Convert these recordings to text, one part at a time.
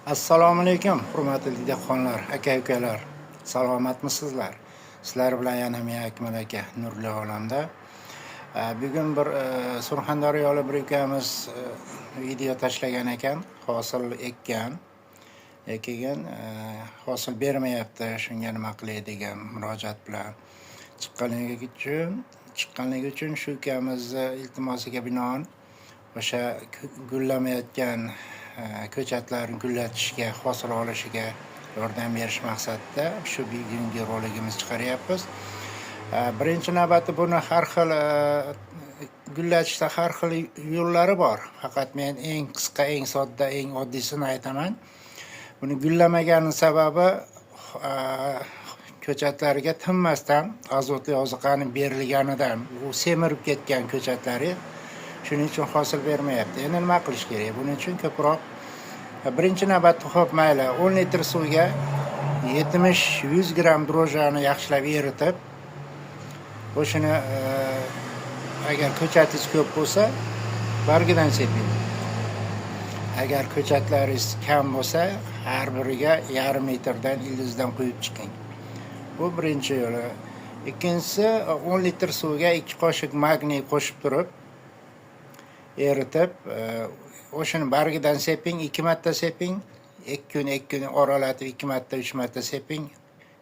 Assalomu alaykum, hurmatli dehqonlar, aka-ukalar. Salomatmisizlar? Sizlar bilan yana men Akmal aka Nurli olamda. Bugun bir surxondaryolik bir ukamiz video tashlagan ekan, hosil ekkan. Keyin hosil bermayapti, shunga nima qilay degan murojaat bilan chiqqanligi uchun shu ukamizni iltimosiga binoan o'sha gullamayotgan ko'chatlarni gullatishga, hosil olishiga yordam berish maqsadida shu bugungi roligimiz chiqaryapmiz. Birinchi navbatda buni har xil gullatishda har xil yo'llari bor. Faqat men eng qisqa, eng sodda, eng oddiysini aytaman. Buni gullamagani sababi ko'chatlarga tinmasdan azotli oziqani berilganidan u semirib ketgan ko'chatlari. Shuning uchun hosil bermayapti. Endi nima qilish kerak? Buning uchun ko'proq birinchi navbatda xo'p mayli 10 litr suvga 70-100 gram drojani yaxshilab eritib, o'shini agar ko'chatingiz ko'p bo'lsa, bargidan seping. Agar ko'chatlaringiz kam bo'lsa, har biriga yarim litrdan ildizdan quyib chiqing. Bu birinchi yo'li. Ikkinchisi 10 litr suvga 2 qoshiq magniy qo'shib turib eritib, o'shani bargidan seping, 2 marta seping, 2 kun oralatib 2 marta, 3 marta seping,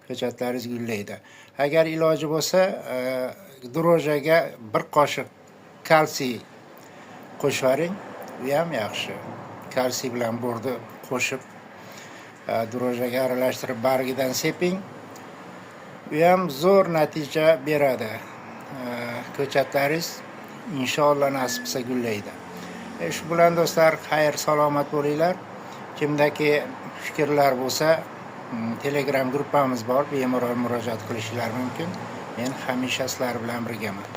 ko'chatlaringiz gullaydi. Agar iloji bo'lsa, drojaga 1 qoshiq kalsiy qo'shib yuboring, bu ham yaxshi. Kalsiy bilan bordi qo'shib drojaga aralashtirib bargidan seping. Bu ham zo'r natija beradi. Ko'chatlaringiz inshaalloh nasib qilsa gullaydi. Shu bilan do'stlar, xayr salomat bo'linglar. Kimdagi fikrlar bo'lsa, Telegram gruppamiz bor, bemalol murojaat qilishingiz mumkin. Men hamisha sizlar bilan birgaman.